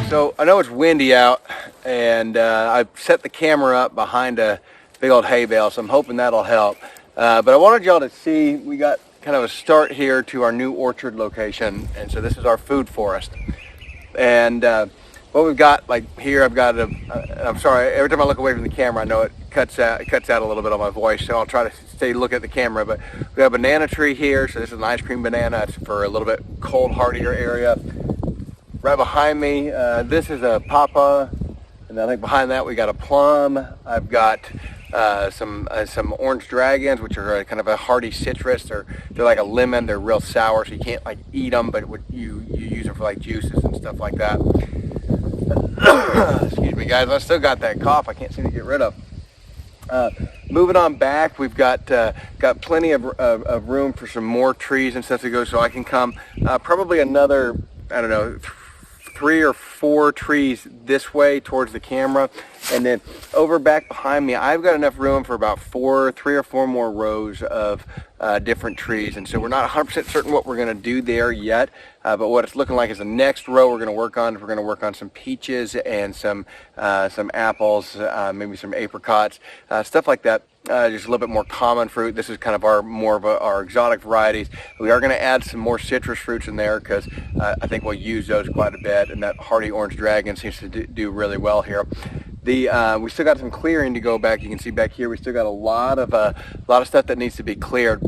So I know it's windy out, and I set the camera up behind a big old hay bale, so I'm hoping that'll help. But I wanted y'all to see, we got kind of a start here to our new orchard location, and so this is our food forest. And what we've got, like here, I've got I'm sorry, every time I look away from the camera, I know it cuts out a little bit on my voice, so I'll try to look at the camera. But we have a banana tree here, so this is an ice cream banana. It's for a little bit cold, hardier area. Right behind me, this is a papa, and I think behind that we got a plum. I've got some orange dragons, which are kind of a hardy citrus. They're like a lemon. They're real sour, so you can't like eat them, but you use them for like juices and stuff like that. Excuse me, guys. I still got that cough. I can't seem to get rid of. Moving on back, we've got plenty of room for some more trees and stuff to go. So I can come probably another, I don't know, 3 or 4 trees this way towards the camera, and then over back behind me I've got enough room for about 3 or 4 more rows of different trees. And so we're not 100% certain what we're going to do there yet, but what it's looking like is the next row we're going to work on some peaches and some apples, maybe some apricots, stuff like that. Just a little bit more common fruit. This is kind of our exotic varieties. We are going to add some more citrus fruits in there because I think we'll use those quite a bit, and that hardy orange dragon seems to do really well here. We still got some clearing to go back. You can see back here we still got a lot of stuff that needs to be cleared.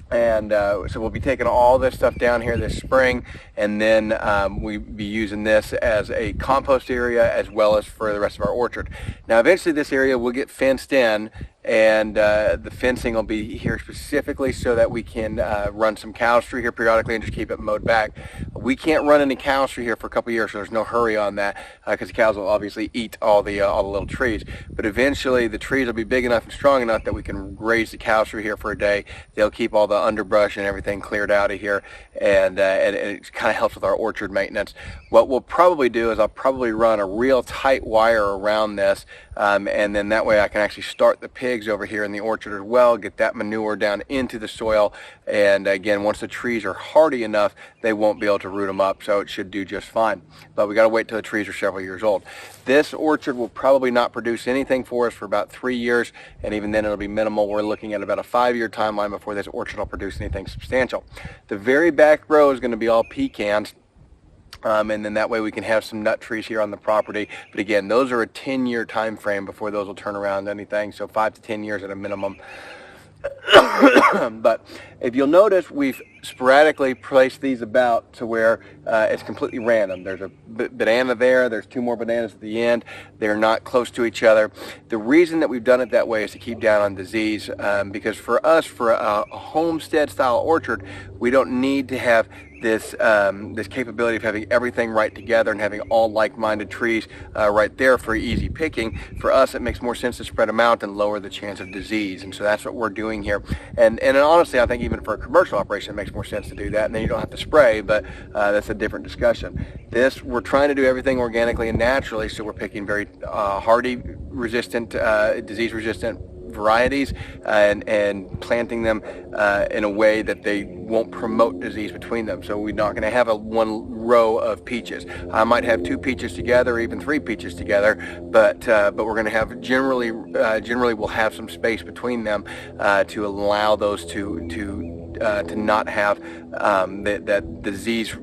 And so we'll be taking all this stuff down here this spring, and then we'll be using this as a compost area as well as for the rest of our orchard. Now eventually this area will get fenced in, and the fencing will be here specifically so that we can run some cows through here periodically and just keep it mowed back. We can't run any cows through here for a couple years, so there's no hurry on that because the cows will obviously eat all the little trees. But eventually the trees will be big enough and strong enough that we can raise the cows through here for a day. They'll keep all the underbrush and everything cleared out of here, and it kind of helps with our orchard maintenance. What we'll probably do is I'll probably run a real tight wire around this, and then that way I can actually start the pigs over here in the orchard as well, get that manure down into the soil, and again, once the trees are hardy enough, they won't be able to root them up, so it should do just fine. But we got to wait till the trees are several years old. This orchard will probably not produce anything for us for about 3 years, and even then it'll be minimal. We're looking at about a 5-year timeline before this orchard will produce anything substantial. The very back row is going to be all pecans. And then that way we can have some nut trees here on the property. But again, those are a 10-year time frame before those will turn around to anything, so 5 to 10 years at a minimum. But if you'll notice, we've sporadically placed these about to where it's completely random. There's a banana there, there's 2 more bananas at the end. They're not close to each other. The reason that we've done it that way is to keep down on disease, because for us, for a homestead style orchard, we don't need to have this capability of having everything right together and having all like-minded trees right there for easy picking. For us, it makes more sense to spread them out and lower the chance of disease, and so that's what we're doing here. And honestly, I think even for a commercial operation, it makes more sense to do that, and then you don't have to spray, but that's a different discussion. We're trying to do everything organically and naturally, so we're picking very hardy, resistant, disease-resistant varieties, and planting them in a way that they won't promote disease between them. So we're not going to have one row of peaches. I might have 2 peaches together, or even 3 peaches together, but we're going to have generally we'll have some space between them to allow those to not have that disease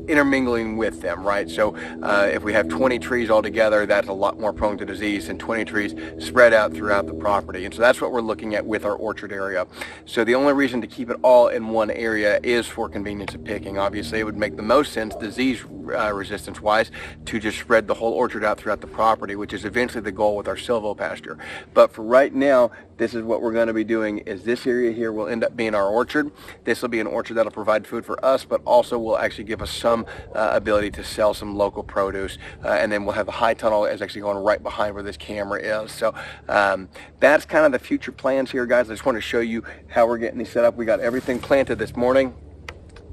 intermingling with them, right? So if we have 20 trees all together, that's a lot more prone to disease than 20 trees spread out throughout the property. And so that's what we're looking at with our orchard area. So the only reason to keep it all in one area is for convenience of picking. Obviously, it would make the most sense disease resistance wise to just spread the whole orchard out throughout the property, which is eventually the goal with our silvopasture. But for right now, this is what we're going to be doing. Is this area here will end up being our orchard. This will be an orchard that'll provide food for us, but also will actually give us some ability to sell some local produce, and then we'll have the high tunnel is actually going right behind where this camera is. So that's kind of the future plans here, guys. I just want to show you how we're getting these set up. We got everything planted this morning.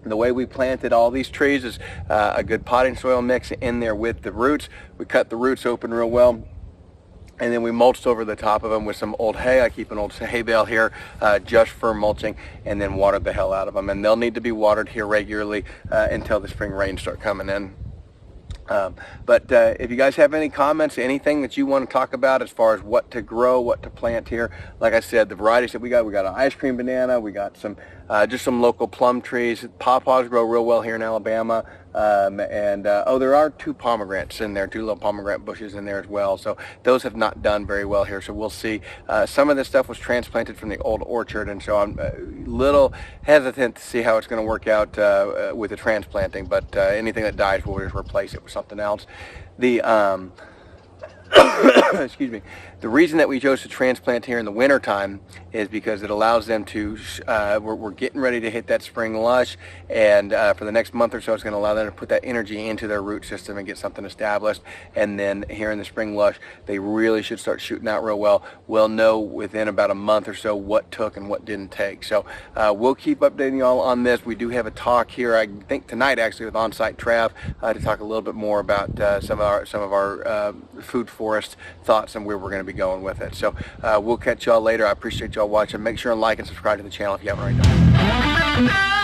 The way we planted all these trees is a good potting soil mix in there with the roots. We cut the roots open real well, and then we mulched over the top of them with some old hay. I keep an old hay bale here just for mulching, and then watered the hell out of them. And they'll need to be watered here regularly until the spring rains start coming in. But if you guys have any comments, anything that you want to talk about as far as what to grow, what to plant here, like I said, the varieties that we got an ice cream banana, we got some just some local plum trees. Pawpaws grow real well here in Alabama. There are 2 pomegranates in there, 2 little pomegranate bushes in there as well. So those have not done very well here. So we'll see. Some of this stuff was transplanted from the old orchard, and so I'm a little hesitant to see how it's going to work out with the transplanting. But anything that dies, we'll just replace it with something else. The excuse me. The reason that we chose to transplant here in the winter time is because it allows them to, we're getting ready to hit that spring lush, and for the next month or so it's going to allow them to put that energy into their root system and get something established, and then here in the spring lush they really should start shooting out real well. We'll know within about a month or so what took and what didn't take. So we'll keep updating y'all on this. We do have a talk here, I think tonight actually, with On-Site Trav to talk a little bit more about some of our food forest thoughts and where we're going to be going with it. So we'll catch y'all later. I appreciate y'all watching. Make sure and like and subscribe to the channel if you haven't already done.